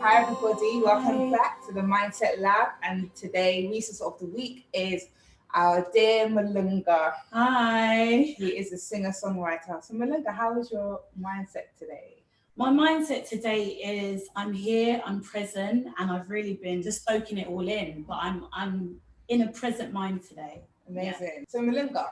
Hi everybody, welcome Hi. back to the Mindset Lab, and today resource of the week is our dear Malunga. Hi. He is a singer-songwriter. So Malunga, how is your mindset today? My mindset today is I'm here, I'm present, and I've really been just soaking it all in. But I'm in a present mind today. Amazing. So Malunga,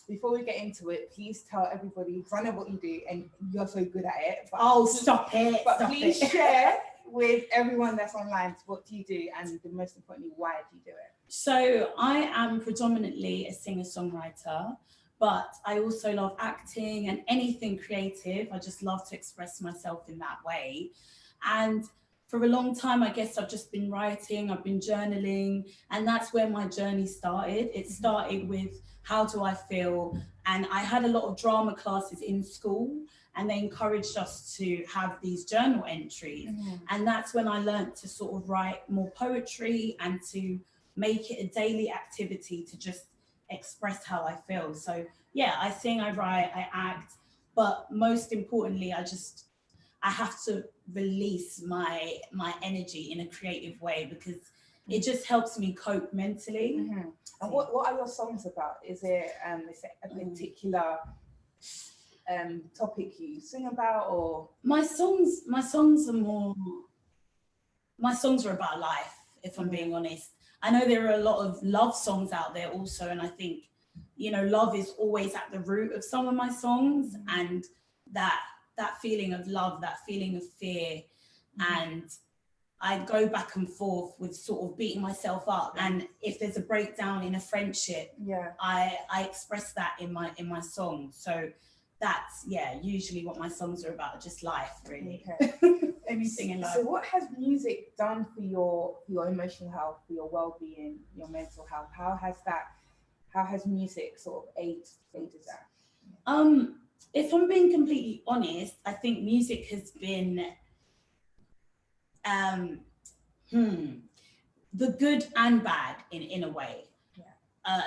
before we get into it, please tell everybody kind of what you do, and you're so good at it. But stop it. But stop please it. share with everyone that's online what do you do, and the most importantly, why do you do it? So I am predominantly a singer-songwriter, but I also love acting and anything creative. I just love to express myself in that way. And for a long time, I guess I've just been writing, I've been journaling, and that's where my journey started. It started with how do I feel? And I had a lot of drama classes in school, and they encouraged us to have these journal entries. And that's when I learned to sort of write more poetry and to make it a daily activity to just express how I feel. So yeah, I sing, I write, I act, but most importantly, I have to release my energy in a creative way because it just helps me cope mentally. And what are your songs about? Is it a particular topic you sing about, or my songs are about life, if I'm being honest. I know there are a lot of love songs out there also, and I think, love is always at the root of some of my songs, and that feeling of love, that feeling of fear, and I go back and forth with sort of beating myself up. And if there's a breakdown in a friendship, I express that in my songs. So that's usually what my songs are about, just life, really. Okay. Anything in life. So what has music done for your emotional health, for your well-being, your mental health? How has music sort of aided that? If I'm being completely honest, I think music has been the good and bad in a way.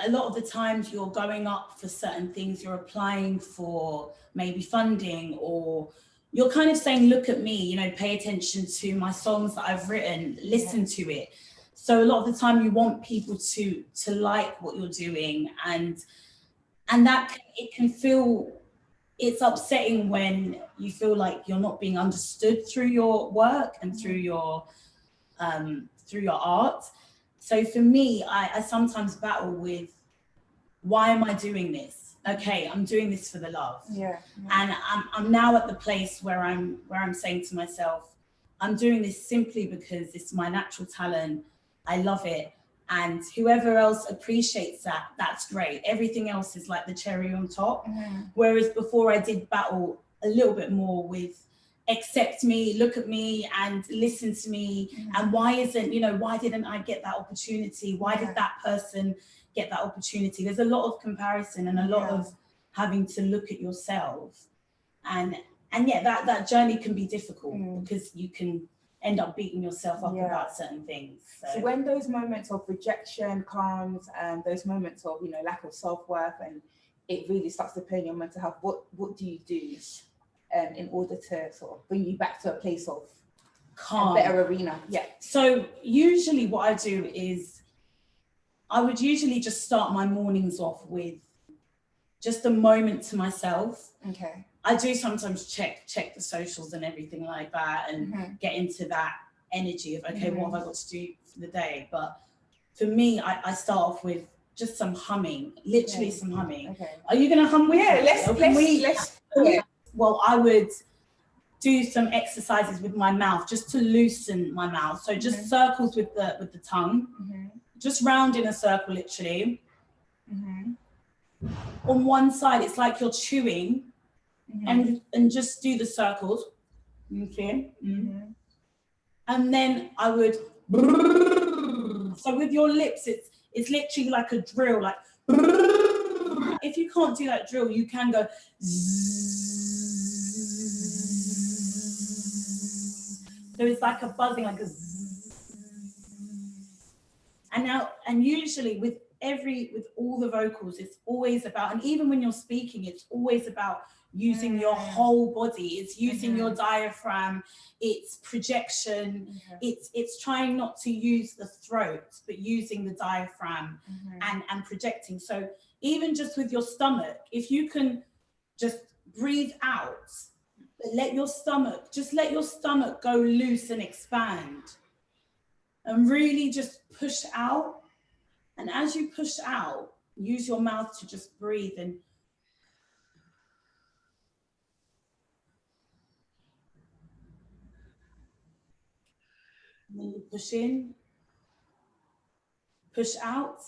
A lot of the times you're going up for certain things, you're applying for maybe funding, or you're kind of saying, look at me, pay attention to my songs that I've written, listen to it. So a lot of the time you want people to like what you're doing, and that it can feel, it's upsetting when you feel like you're not being understood through your work and through your art. So for me, I sometimes battle with, why am I doing this? Okay, I'm doing this for the love. And I'm now at the place where I'm saying to myself, I'm doing this simply because it's my natural talent. I love it. And whoever else appreciates that, that's great. Everything else is like the cherry on top. Whereas before I did battle a little bit more with, accept me, look at me and listen to me. And why didn't I get that opportunity? Why did that person get that opportunity? There's a lot of comparison and a lot of having to look at yourself. And that journey can be difficult because you can end up beating yourself up about certain things. So when those moments of rejection comes, and those moments of lack of self-worth, and it really starts to pain your mental health, what do you do in order to sort of bring you back to a place of calm, a better arena? So usually what I do is I would usually just start my mornings off with just a moment to myself. Okay. I do sometimes check the socials and everything like that, and get into that energy of, okay, what have I got to do for the day? But for me, I start off with just some humming, literally some humming. Okay. Are you going to hum with me? Let's Well, I would do some exercises with my mouth just to loosen my mouth. So just circles with the tongue, just round in a circle, literally. On one side, it's like you're chewing, and just do the circles. Okay. And then I would, so with your lips, it's literally like a drill, like, if you can't do that drill, you can go zzz. So it's like a buzzing, like a zzz. And usually with all the vocals, it's always about, and even when you're speaking, it's always about using your whole body. It's using your diaphragm. It's projection. It's trying not to use the throat, but using the diaphragm and projecting. So even just with your stomach, if you can just breathe out, let your stomach go loose and expand, and really just push out. And as you push out, use your mouth to just breathe, and then you push in, push out.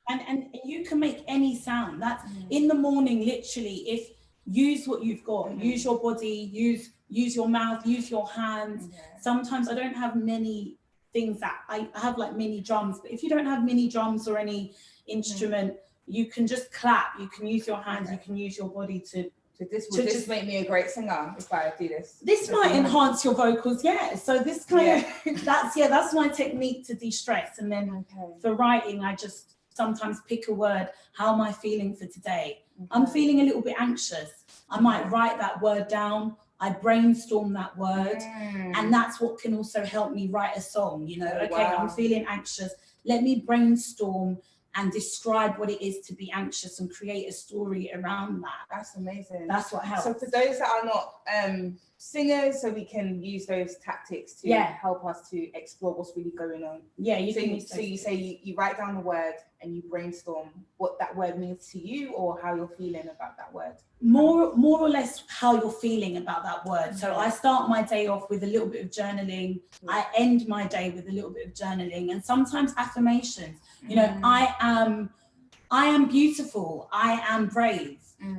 And you can make any sound. That's in the morning, literally, if use what you've got, use your body, use your mouth, use your hands. Sometimes I don't have many things that I have, like mini drums, but if you don't have mini drums or any instrument, you can just clap, you can use your hands, you can use your body to. So this would just make me a great singer if I do this. This might enhance your vocals, So this kind of that's my technique to de-stress. And then for writing, I just sometimes pick a word. How am I feeling for today? I'm feeling a little bit anxious. I might write that word down. I brainstorm that word, and that's what can also help me write a song. I'm feeling anxious. Let me brainstorm and describe what it is to be anxious and create a story around that. That's amazing. That's what helps. So for those that are not singers, so we can use those tactics to help us to explore what's really going on. You say you write down the word and you brainstorm what that word means to you, or how you're feeling about that word. More or less how you're feeling about that word. So I start my day off with a little bit of journaling. I end my day with a little bit of journaling, and sometimes affirmations. I am beautiful. I am brave.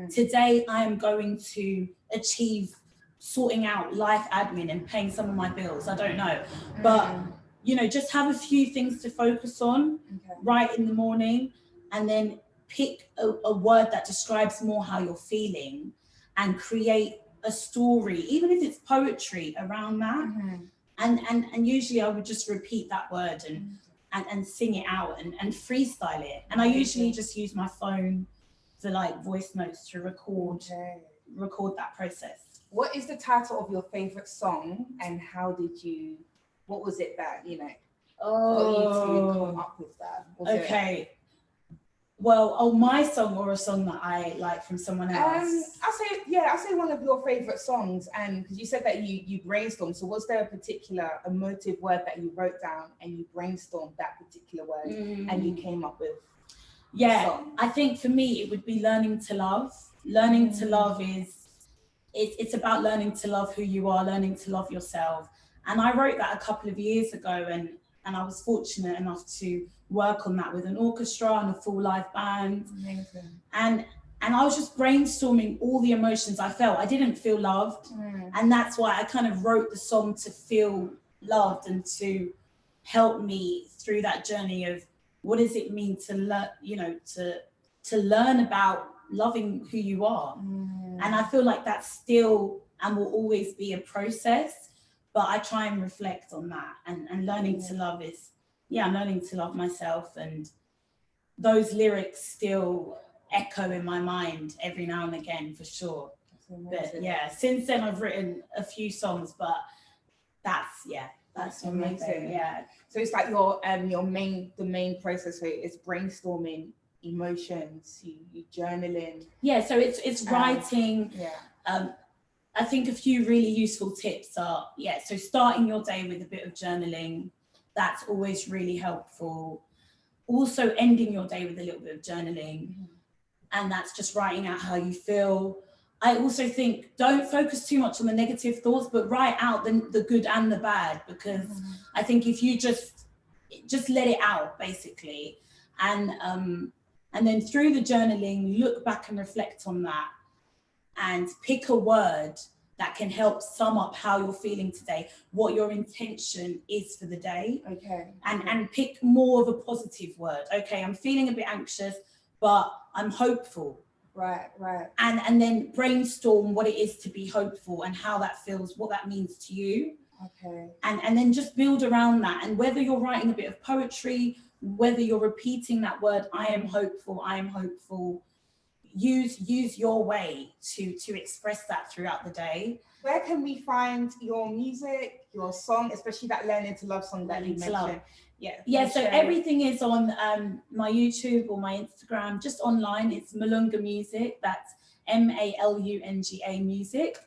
Today I am going to achieve sorting out life admin and paying some of my bills. I don't know, but just have a few things to focus on right in the morning, and then pick a word that describes more how you're feeling, and create a story, even if it's poetry around that. And usually I would just repeat that word and sing it out and freestyle it. And I usually just use my phone for like voice notes to record that process. What is the title of your favorite song, and what was it that got you to come up with that? Well, my song, or a song that I like from someone else? I'll say one of your favorite songs. And because you said that you brainstormed, so was there a particular emotive word that you wrote down and you brainstormed that particular word and you came up with? I think for me it would be learning to love. Learning to love it's about learning to love who you are, learning to love yourself. And I wrote that a couple of years ago, and I was fortunate enough to work on that with an orchestra and a full live band. Amazing. And I was just brainstorming all the emotions I felt. I didn't feel loved, and that's why I kind of wrote the song to feel loved and to help me through that journey of what does it mean to learn, to learn about loving who you are. And I feel like that's still and will always be a process, but I try and reflect on that, and learning to love is, I'm learning to love myself, and those lyrics still echo in my mind every now and again, for sure. But since then I've written a few songs, but that's amazing. So it's like the main process for it is brainstorming emotions, you journaling. So it's writing. I think a few really useful tips are, so starting your day with a bit of journaling, that's always really helpful. Also ending your day with a little bit of journaling, and that's just writing out how you feel. I also think don't focus too much on the negative thoughts, but write out the good and the bad, because I think if you just let it out, basically, and then through the journaling, look back and reflect on that, and pick a word that can help sum up how you're feeling today, what your intention is for the day. And pick more of a positive word. I'm feeling a bit anxious, but I'm hopeful. Right. And then brainstorm what it is to be hopeful and how that feels, what that means to you. And then just build around that. And whether you're writing a bit of poetry, whether you're repeating that word, I am hopeful, use your way to express that throughout the day. Where can we find your music, your song, especially that Learning to Love song that you mentioned? Yeah, so everything is on my YouTube or my Instagram, just online. It's Malunga Music. That's Malunga Music.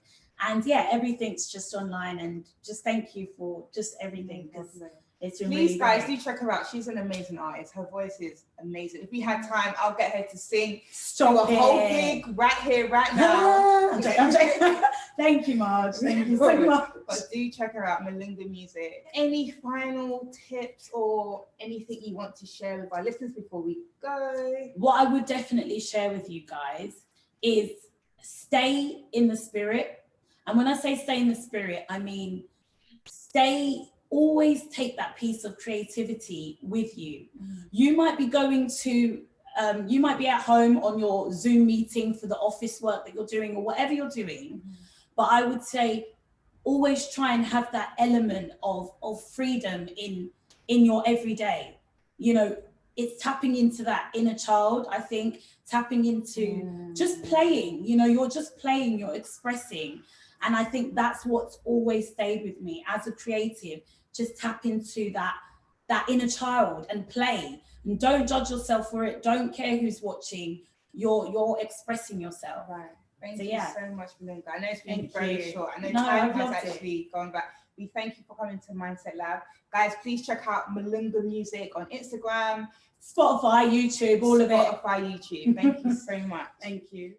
And yeah, everything's just online. And just thank you for just everything, because it's been Please, really guys, great. do check her out. She's an amazing artist. Her voice is amazing. If we had time, I'll get her to sing. Stop do a whole gig right here, right now. I'm joking. Thank you, Marge. Thank you so much. But do check her out, Malunga Music. Any final tips or anything you want to share with our listeners before we go? What I would definitely share with you guys is stay in the spirit. And when I say stay in the spirit, I mean always take that piece of creativity with you. You might be going to, you might be at home on your Zoom meeting for the office work that you're doing or whatever you're doing. But I would say always try and have that element of freedom in your everyday. You know, it's tapping into that inner child, I think, tapping into just playing, you know, you're just playing, you're expressing. And I think that's what's always stayed with me as a creative. Just tap into that inner child and play. And don't judge yourself for it. Don't care who's watching. You're expressing yourself. Right. Thank you so much, Malunga. I know it's been very short. I know time has actually gone back. We thank you for coming to Mindset Lab. Guys, please check out Malunga Music on Instagram, Spotify, YouTube, all of it. Spotify, YouTube. Thank you so much. Thank you.